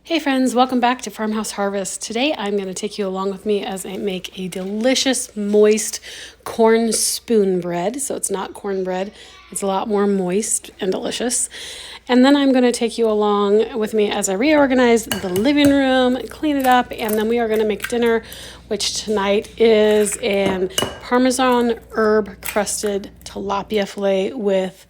Hey friends, welcome back to Farmhouse Harvest. Today I'm going to take you along with me as I make a delicious, moist corn spoon bread. So it's not cornbread, it's a lot more moist and delicious. And then I'm going to take you along with me as I reorganize the living room, clean it up, and then we are going to make dinner, which tonight is an Parmesan herb crusted tilapia fillet with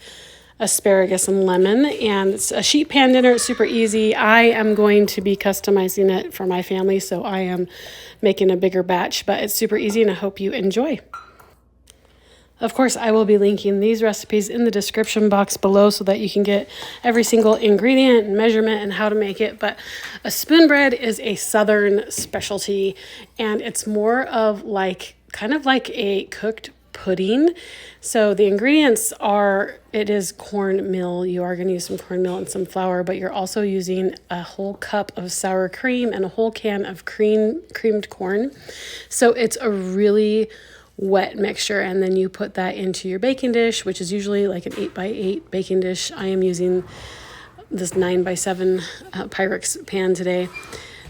asparagus and lemon, and it's a sheet pan dinner. It's super easy. I am going to be customizing it for my family, so I am making a bigger batch, but it's super easy and I hope you enjoy. Of course, I will be linking these recipes in the description box below so that you can get every single ingredient and measurement and how to make it. But a spoon bread is a southern specialty, and it's more of kind of like a cooked pudding. So the ingredients are, it is cornmeal. You are going to use some cornmeal and some flour, but you're also using a whole cup of sour cream and a whole can of creamed corn. So it's a really wet mixture, and then you put that into your baking dish, which is usually like an 8x8 baking dish. I am using this 9x7 Pyrex pan today.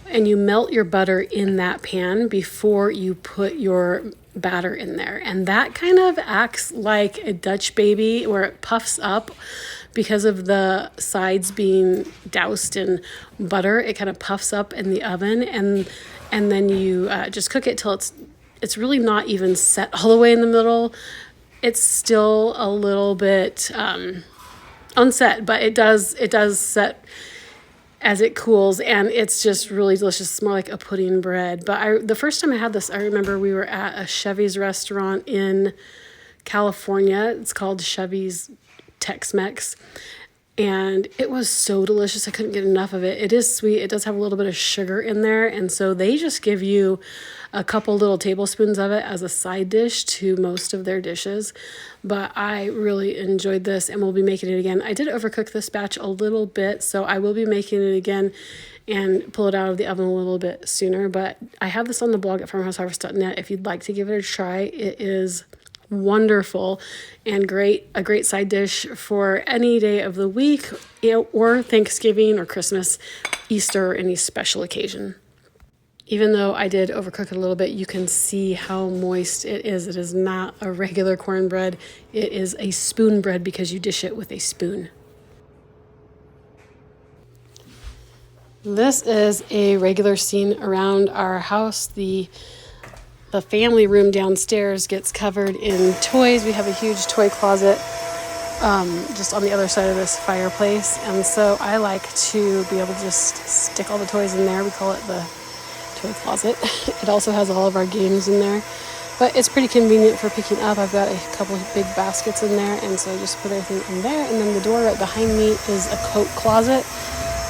And you melt your butter in that pan before you put your batter in there. And that kind of acts like a Dutch baby where it puffs up because of the sides being doused in butter. It kind of puffs up in the oven, and then you just cook it till it's really not even set all the way in the middle. It's still a little bit unset, but it does set as it cools, and it's just really delicious. It's more like a pudding bread. But the first time I had this, I remember we were at a Chevy's restaurant in California. It's called Chevy's Tex-Mex, and it was so delicious. I couldn't get enough of it. It is sweet. It does have a little bit of sugar in there, and so they just give you a couple little tablespoons of it as a side dish to most of their dishes. But I really enjoyed this, and we'll be making it again. I did overcook this batch a little bit, so I will be making it again and pull it out of the oven a little bit sooner. But I have this on the blog at farmhouseharvest.net if you'd like to give it a try. It is wonderful and a great side dish for any day of the week, or Thanksgiving or Christmas, Easter, or any special occasion. Even though I did overcook it a little bit, you can see how moist it is. It is not a regular cornbread. It is a spoon bread because you dish it with a spoon. This is a regular scene around our house. The family room downstairs gets covered in toys. We have a huge toy closet just on the other side of this fireplace. And so I like to be able to just stick all the toys in there. We call it the toy closet. It also has all of our games in there, but it's pretty convenient for picking up. I've got a couple of big baskets in there, and so I just put everything in there. And then the door right behind me is a coat closet,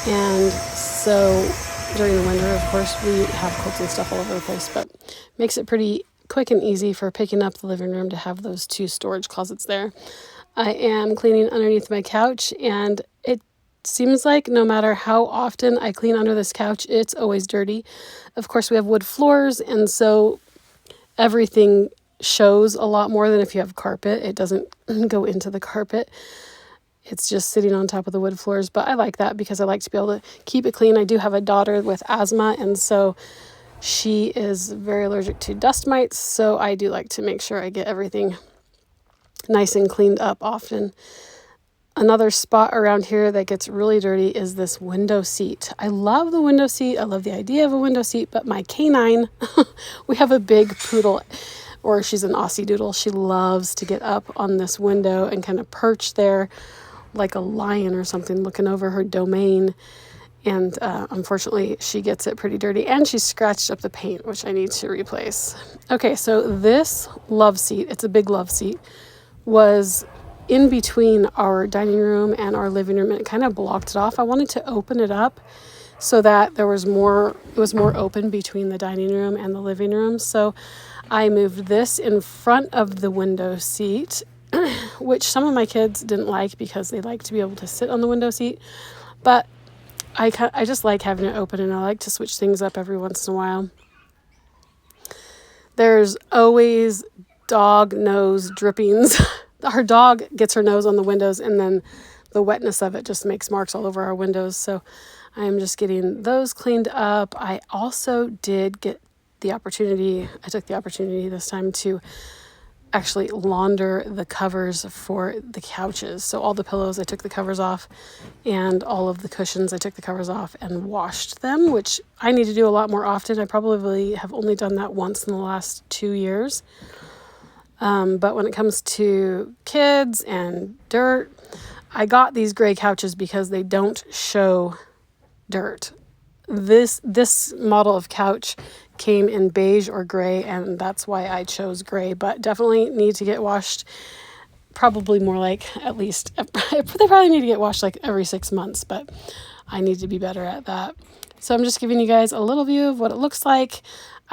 and so during the winter, of course, we have coats and stuff all over the place, but makes it pretty quick and easy for picking up the living room to have those two storage closets there. I am cleaning underneath my couch, and it seems like no matter how often I clean under this couch, it's always dirty. Of course, we have wood floors, and so everything shows a lot more than if you have carpet. It doesn't go into the carpet. It's just sitting on top of the wood floors, but I like that because I like to be able to keep it clean. I do have a daughter with asthma, and so she is very allergic to dust mites, so I do like to make sure I get everything nice and cleaned up often. Another spot around here that gets really dirty is this window seat. I love the window seat. I love the idea of a window seat, but my canine, we have a big poodle, or she's an Aussie doodle. She loves to get up on this window and kind of perch there like a lion or something looking over her domain. And unfortunately, she gets it pretty dirty, and she's scratched up the paint, which I need to replace. Okay, so this love seat, it's a big love seat, was in between our dining room and our living room, and it kind of blocked it off. I wanted to open it up so that it was more open between the dining room and the living room. So I moved this in front of the window seat, which some of my kids didn't like because they like to be able to sit on the window seat. But I just like having it open, and I like to switch things up every once in a while. There's always dog nose drippings. Our dog gets her nose on the windows, and then the wetness of it just makes marks all over our windows. So I am just getting those cleaned up. I also did get the opportunity, I took the opportunity this time to actually launder the covers for the couches. So all the pillows, I took the covers off, and all of the cushions, I took the covers off and washed them, which I need to do a lot more often. I probably have only done that once in the last 2 years. But when it comes to kids and dirt, I got these gray couches because they don't show dirt. This model of couch came in beige or gray, and that's why I chose gray, but definitely need to get washed. Probably more like at least, they probably need to get washed like every 6 months, but I need to be better at that. So I'm just giving you guys a little view of what it looks like.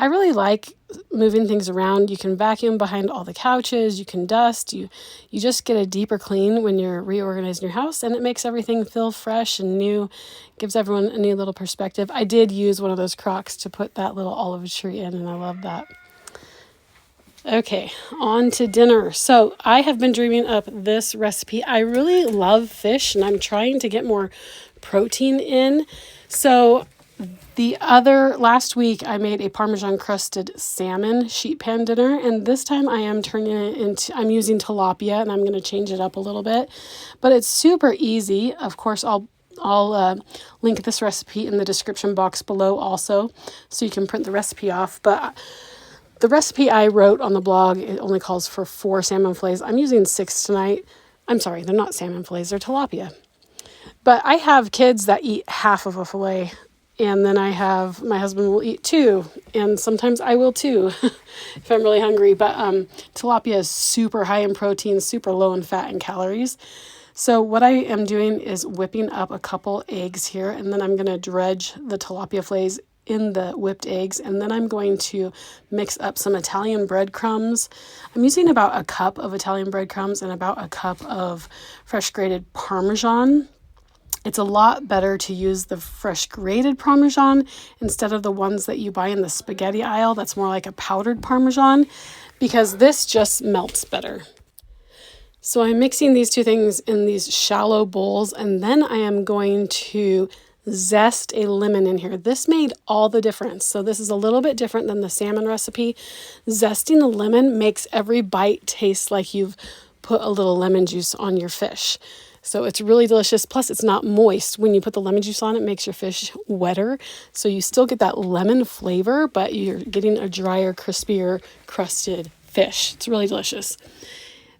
I really like moving things around. You can vacuum behind all the couches, you can dust, you just get a deeper clean when you're reorganizing your house, and it makes everything feel fresh and new, gives everyone a new little perspective. I did use one of those Crocs to put that little olive tree in, and I love that. Okay, on to dinner. So I have been dreaming up this recipe. I really love fish, and I'm trying to get more protein in. So last week I made a Parmesan crusted salmon sheet pan dinner, and this time I'm using tilapia, and I'm going to change it up a little bit, but it's super easy. Of course, I'll link this recipe in the description box below also, so you can print the recipe off. But the recipe I wrote on the blog, it only calls for 4 salmon fillets. I'm using 6 tonight. I'm sorry, they're not salmon fillets, they're tilapia. But I have kids that eat half of a fillet, and then my husband will eat 2, and sometimes I will too if I'm really hungry. But tilapia is super high in protein, super low in fat and calories. So what I am doing is whipping up a couple eggs here, and then I'm going to dredge the tilapia fillets in the whipped eggs, and then I'm going to mix up some Italian breadcrumbs. I'm using about a cup of Italian breadcrumbs and about a cup of fresh grated Parmesan. It's a lot better to use the fresh grated Parmesan instead of the ones that you buy in the spaghetti aisle. That's more like a powdered Parmesan, because this just melts better. So I'm mixing these two things in these shallow bowls, and then I am going to zest a lemon in here. This made all the difference. So this is a little bit different than the salmon recipe. Zesting the lemon makes every bite taste like you've put a little lemon juice on your fish. So it's really delicious. Plus, it's not moist. When you put the lemon juice on, it makes your fish wetter. So you still get that lemon flavor, but you're getting a drier, crispier, crusted fish. It's really delicious.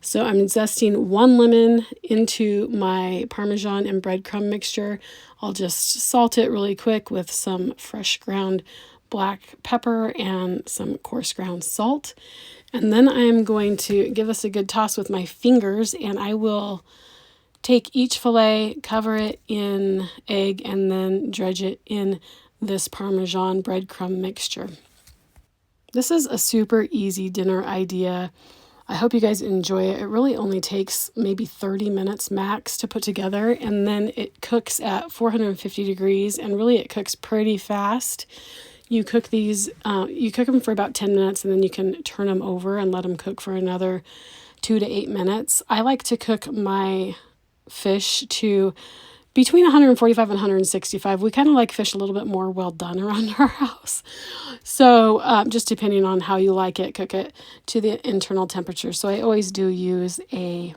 So I'm zesting 1 lemon into my Parmesan and breadcrumb mixture. I'll just salt it really quick with some fresh ground black pepper and some coarse ground salt. And then I'm going to give this a good toss with my fingers, and I will take each fillet, cover it in egg, and then dredge it in this Parmesan breadcrumb mixture. This is a super easy dinner idea. I hope you guys enjoy it. It really only takes maybe 30 minutes max to put together, and then it cooks at 450 degrees, and really it cooks pretty fast. You cook these, you cook them for about 10 minutes, and then you can turn them over and let them cook for another 2 to 8 minutes. I like to cook my fish to between 145 and 165. We kind of like fish a little bit more well done around our house. So just depending on how you like it, cook it to the internal temperature. So I always do use a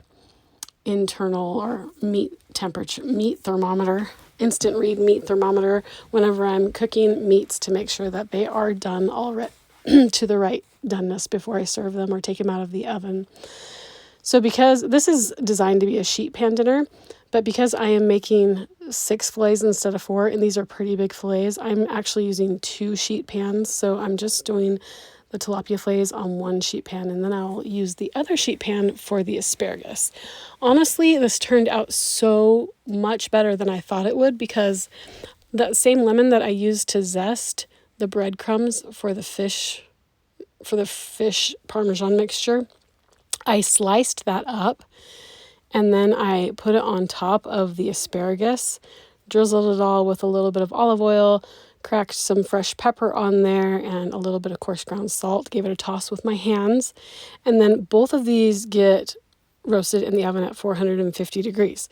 internal or meat thermometer, instant read meat thermometer whenever I'm cooking meats, to make sure that they are done already to the right doneness before I serve them or take them out of the oven. So because this is designed to be a sheet pan dinner, but because I am making 6 fillets instead of 4, and these are pretty big fillets, I'm actually using 2 sheet pans. So I'm just doing the tilapia fillets on 1 sheet pan, and then I'll use the other sheet pan for the asparagus. Honestly, this turned out so much better than I thought it would, because that same lemon that I used to zest the breadcrumbs for the fish Parmesan mixture, I sliced that up, and then I put it on top of the asparagus, drizzled it all with a little bit of olive oil, cracked some fresh pepper on there, and a little bit of coarse ground salt, gave it a toss with my hands, and then both of these get roasted in the oven at 450 degrees.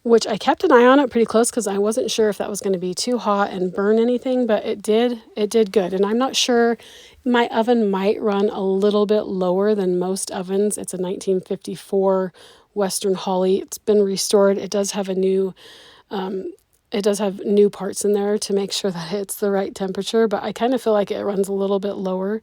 which I kept an eye on it pretty close because I wasn't sure if that was going to be too hot and burn anything, but it did good. And I'm not sure, my oven might run a little bit lower than most ovens. It's a 1954 Western Holly. It's been restored. It does have new parts in there to make sure that it's the right temperature, but I kind of feel like it runs a little bit lower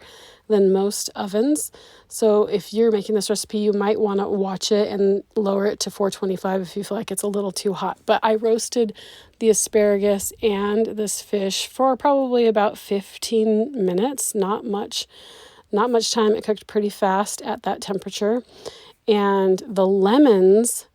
than most ovens. So if you're making this recipe, you might want to watch it and lower it to 425 if you feel like it's a little too hot. But I roasted the asparagus and this fish for probably about 15 minutes, not much time. It cooked pretty fast at that temperature. And the lemons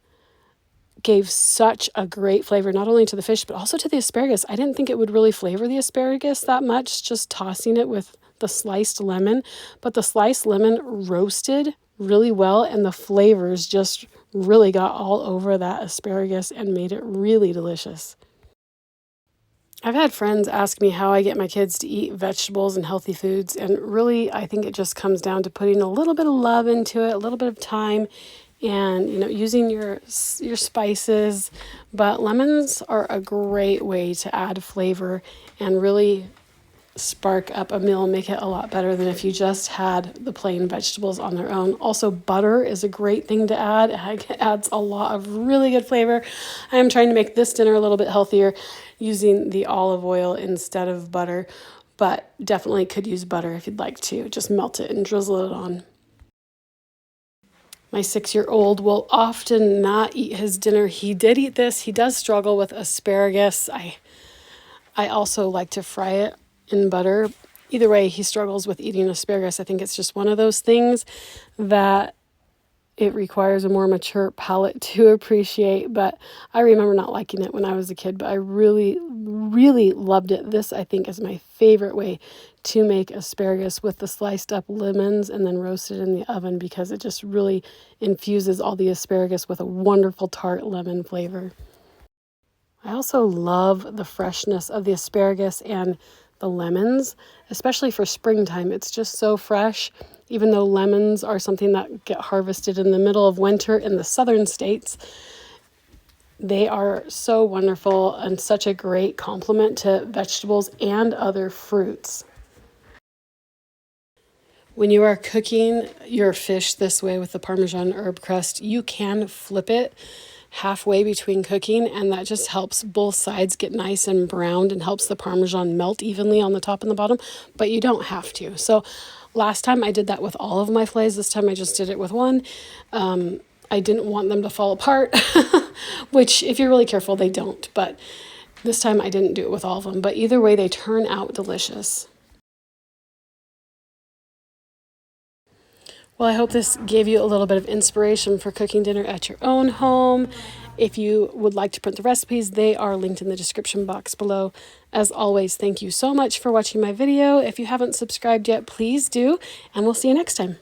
gave such a great flavor, not only to the fish, but also to the asparagus. I didn't think it would really flavor the asparagus that much, just tossing it with the sliced lemon, but the sliced lemon roasted really well, and the flavors just really got all over that asparagus and made it really delicious. I've had friends ask me how I get my kids to eat vegetables and healthy foods, and really I think it just comes down to putting a little bit of love into it, a little bit of time, and using your spices. But lemons are a great way to add flavor and really spark up a meal and make it a lot better than if you just had the plain vegetables on their own. Also, butter is a great thing to add. It adds a lot of really good flavor. I am trying to make this dinner a little bit healthier using the olive oil instead of butter, but definitely could use butter if you'd like to. Just melt it and drizzle it on. My 6-year-old will often not eat his dinner. He did eat this. He does struggle with asparagus. I also like to fry it in butter. Either way, he struggles with eating asparagus. I think it's just one of those things that it requires a more mature palate to appreciate. But I remember not liking it when I was a kid, but I really, really loved it. This, I think, is my favorite way to make asparagus, with the sliced up lemons and then roasted in the oven, because it just really infuses all the asparagus with a wonderful tart lemon flavor. I also love the freshness of the asparagus and the lemons, especially for springtime. It's just so fresh, even though lemons are something that get harvested in the middle of winter in the southern states. They are so wonderful and such a great complement to vegetables and other fruits. When you are cooking your fish this way with the Parmesan herb crust, you can flip it halfway between cooking, and that just helps both sides get nice and browned and helps the Parmesan melt evenly on the top and the bottom, but you don't have to. So last time I did that with all of my fillets. This time I just did it with one. I didn't want them to fall apart, which if you're really careful, they don't. But this time I didn't do it with all of them. But either way, they turn out delicious. Well, I hope this gave you a little bit of inspiration for cooking dinner at your own home. If you would like to print the recipes, they are linked in the description box below. As always, thank you so much for watching my video. If you haven't subscribed yet, please do, and we'll see you next time.